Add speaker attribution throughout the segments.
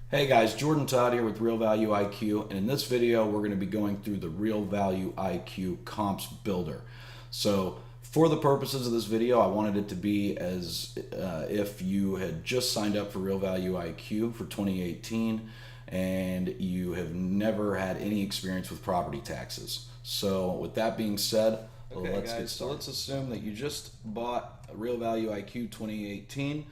Speaker 1: Hey guys, Jordan Todd here with RealValueIQ, and in this video we're going to be going through the RealValueIQ Comps Builder. So for the purposes of this video, I wanted it to be as if you had just signed up for RealValueIQ for 2018 and you have never had any experience with property taxes. So with that being said, let's get started. So let's assume that you just bought RealValueIQ 2018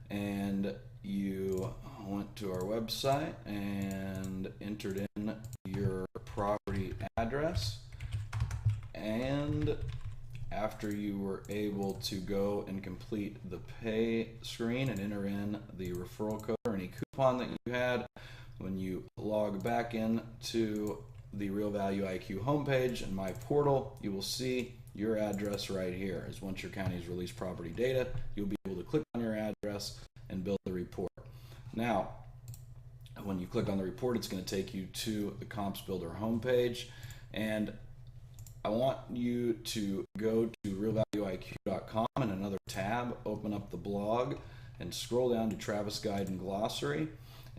Speaker 1: and you went to our website and entered in your property address, and after you were able to go and complete the pay screen and enter in the referral code or any coupon that you had, when you log back in to the RealValueIQ homepage and my portal, you will see your address right here. As once your county has released property data, you'll be able to click on your address and build the report. Now, when you click on the report, it's going to take you to the Comps Builder homepage, and I want you to go to RealValueIQ.com and another tab, open up the blog, and scroll down to Travis Guide and Glossary,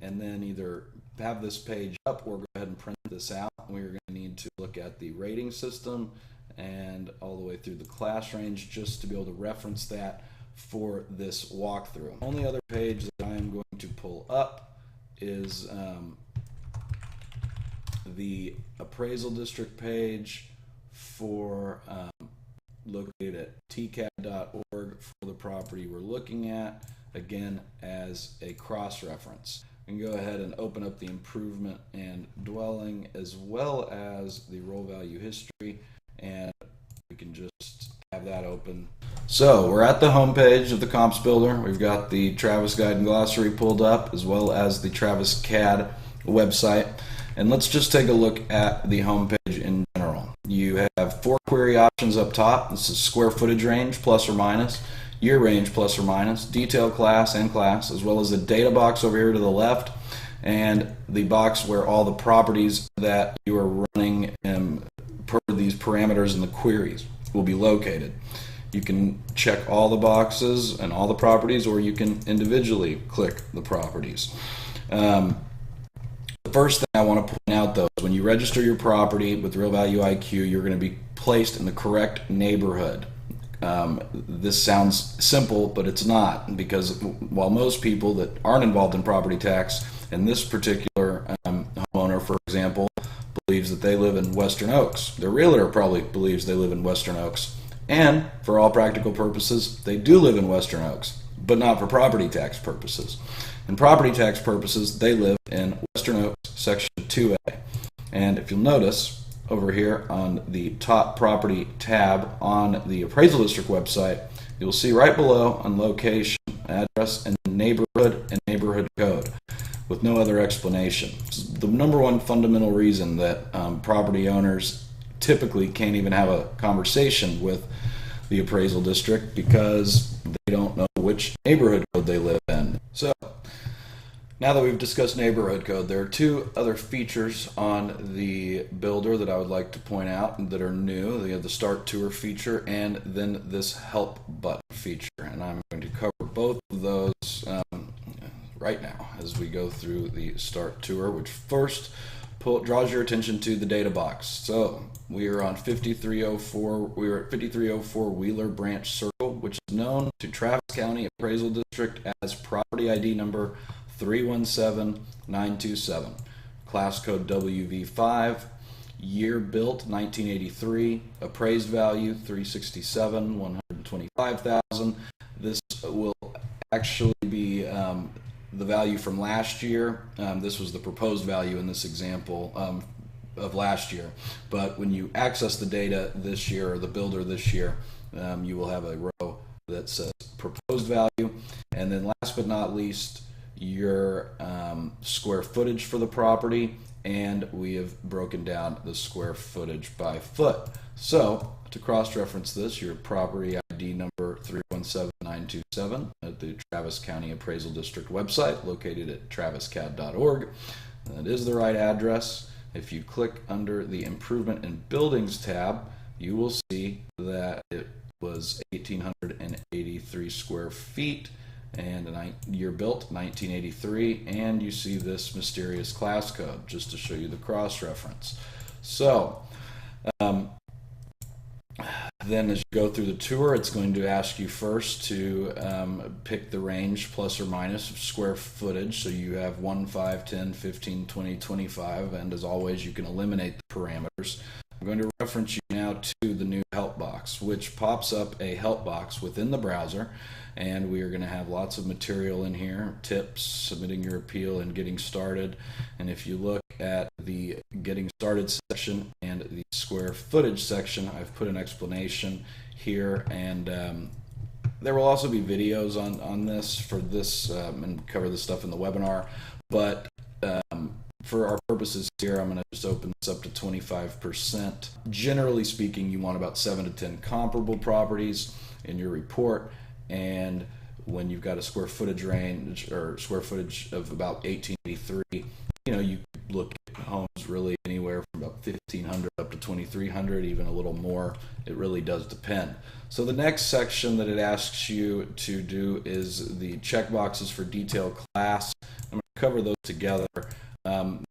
Speaker 1: and then either have this page up or go ahead and print this out. We're going to need to look at the rating system and all the way through the class range just to be able to reference that for this walkthrough. The only other page that I am going to pull up is the appraisal district page for located at tcad.org for the property we're looking at, again as a cross-reference. And go ahead and open up the improvement and dwelling as well as the roll value history, and we can just have that open. So we're at the home page of the Comps Builder. We've got the Travis Guide and Glossary pulled up as well as the Travis CAD website. And let's just take a look at the home page in general. You have 4 query options up top. This is square footage range plus or minus, year range plus or minus, detail class and class, as well as the data box over here to the left, and the box where all the properties that you are running per these parameters in the queries will be located. You can check all the boxes and all the properties, or you can individually click the properties. The first thing I want to point out, though, is when you register your property with RealValueIQ, you're going to be placed in the correct neighborhood. This sounds simple, but it's not, because while most people that aren't involved in property tax, and this particular homeowner, for example, believes that they live in Western Oaks, their realtor probably believes they live in Western Oaks. And for all practical purposes, they do live in Western Oaks, but not for property tax purposes. In property tax purposes, they live in Western Oaks, Section 2A. And if you'll notice, over here on the top property tab on the Appraisal District website, you'll see right below on location, address, and neighborhood code, with no other explanation. The number one fundamental reason that property owners typically can't even have a conversation with the appraisal district, because they don't know which neighborhood code they live in. So now that we've discussed neighborhood code, there are 2 other features on the builder that I would like to point out that are new. They have the Start Tour feature and then this Help button feature, and I'm going to cover both of those right now as we go through the Start Tour, which first draws your attention to the data box. So we are on 5304. We are at 5304 Wheeler Branch Circle, which is known to Travis County Appraisal District as property ID number 317927, class code WV5, year built 1983, appraised value 367, 125,000. This will actually be the value from last year. This was the proposed value in this example of last year. But when you access the data this year, or the builder this year, you will have a row that says proposed value. And then last but not least, your square footage for the property. And we have broken down the square footage by foot. So to cross-reference this, your property ID number 317927 at the Travis County Appraisal District website, located at traviscad.org. That is the right address. If you click under the Improvement and Buildings tab, you will see that it was 1,883 square feet and year built 1983, and you see this mysterious class code just to show you the cross-reference. So then as you go through the tour, it's going to ask you first to pick the range plus or minus of square footage. So you have 1, 5, 10, 15, 20, 25, and as always you can eliminate the parameters. I'm going to reference you now to the new help box, which pops up a help box within the browser, and we are going to have lots of material in here, tips, submitting your appeal, and getting started. And if you look at the getting started section and the square footage section, I've put an explanation here, and there will also be videos on this for this and cover this stuff in the webinar, but for our purposes here, I'm going to just open this up to 25%. Generally speaking, you want about 7 to 10 comparable properties in your report, and when you've got a square footage range or square footage of about 1883, you look at homes really anywhere from about 1,500 up to 2,300, even a little more. It really does depend. So the next section that it asks you to do is the checkboxes for detail class. I'm going to cover those together.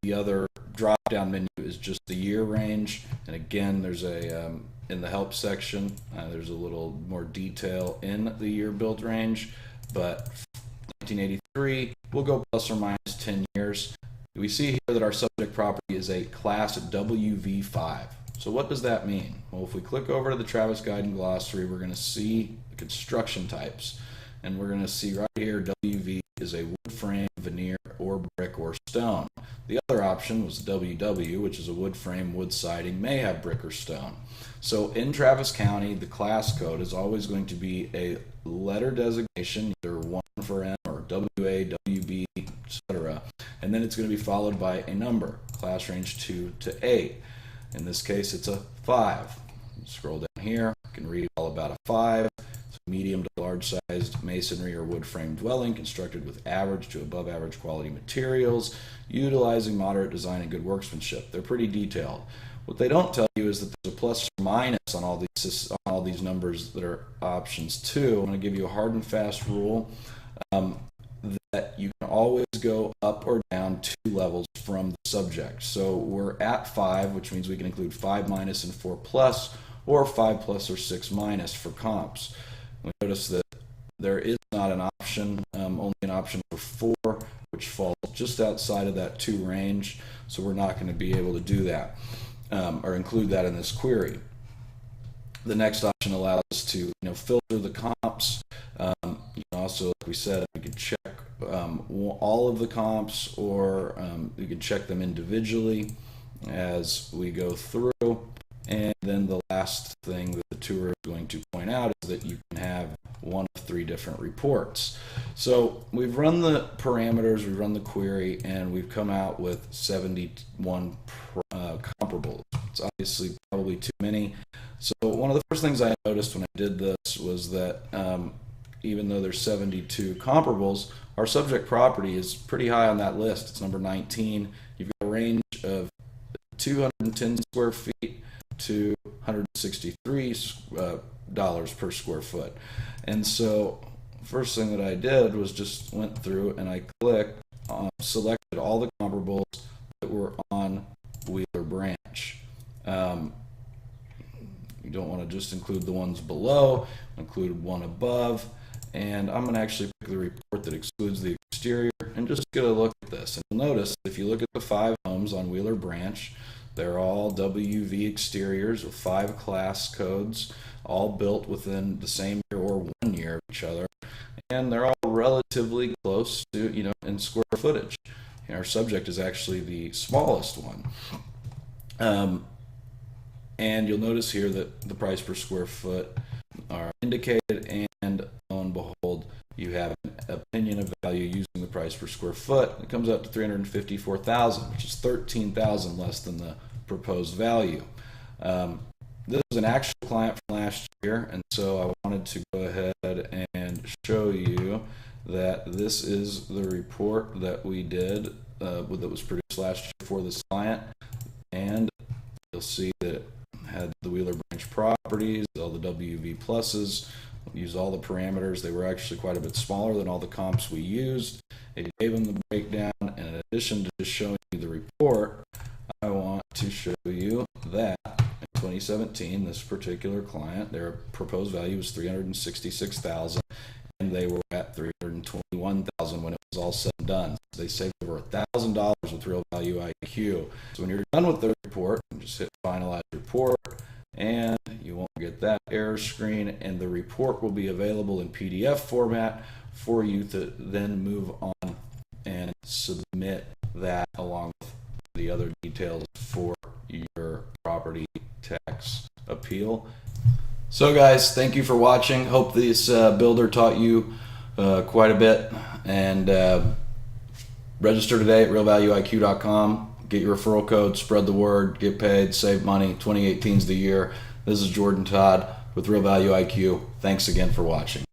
Speaker 1: The other drop-down menu is just the year range, and again, there's a in the help section, there's a little more detail in the year build range, but 1983, we'll go plus or minus 10 years. We see here that our subject property is a class WV5. So what does that mean? Well, if we click over to the Travis Guide and Glossary, we're going to see the construction types, and we're going to see right here WV is a wood frame, veneer, or brick or stone. The other option was WW, which is a wood frame, wood siding, may have brick or stone. So in Travis County, the class code is always going to be a letter designation, either 1 for M or WA, WB, etc. And then it's going to be followed by a number, class range 2 to 8. In this case, it's a 5. Scroll down here, you can read all about a 5. It's a medium to large sized masonry or wood frame dwelling constructed with average to above average quality materials, utilizing moderate design and good workmanship. They're pretty detailed. What they don't tell you is that there's a plus or minus on all these numbers that are options too. I'm going to give you a hard and fast rule that you can always go up or down 2 levels from the subject. So we're at 5, which means we can include 5 minus and 4 plus, or 5 plus or 6 minus for comps. We notice that there is not an option, only an option for 4, which falls just outside of that 2 range, so we're not going to be able to do that or include that in this query. The next option allows us to filter the comps. Also, like we said, we could check all of the comps, or we can check them individually as we go through. And then the last thing that the tour is going to point out is that you can have 1 of 3 different reports. So we've run the parameters, we've run the query, and we've come out with 71 comparables. It's obviously probably too many. So one of the first things I noticed when I did this was that even though there's 72 comparables, our subject property is pretty high on that list. It's number 19. You've got a range of 210 square feet to $163 per square foot. And so first thing that I did was just went through and I selected all the comparables that were on Wheeler Branch. You don't want to just include the ones below, include one above, and I'm going to actually pick the report that excludes the exterior and just get a look at this. And you'll notice if you look at the 5 homes on Wheeler Branch, they're all WV exteriors with 5 class codes, all built within the same year or 1 year of each other, and they're all relatively close to, in square footage. Our subject is actually the smallest one. And you'll notice here that the price per square foot are indicated, and lo and behold, you have an opinion of value using the price per square foot. It comes out to $354,000, which is $13,000 less than the proposed value. This is an actual client from last year, and so I wanted to go ahead and show you that this is the report that we did that was produced last year for this client, and you'll see that it had the Wheeler Branch properties, all the WV pluses, use all the parameters. They were actually quite a bit smaller than all the comps we used. It gave them the breakdown, and in addition to just showing you the report, I want to show you that in 2017, this particular client, their proposed value was $366,000, and they were at $321,000 when it was all said and done. So they saved over $1,000 with RealValueIQ. So when you're done with the report, just hit Finalize Report, and you won't get that error screen, and the report will be available in PDF format for you to then move on and submit that along with the other details for your property tax appeal. So guys, thank you for watching. Hope this builder taught you quite a bit, and register today at RealValueIQ.com. Get your referral code, spread the word, get paid, save money. 2018 is the year. This is Jordan Todd with RealValueIQ. Thanks again for watching.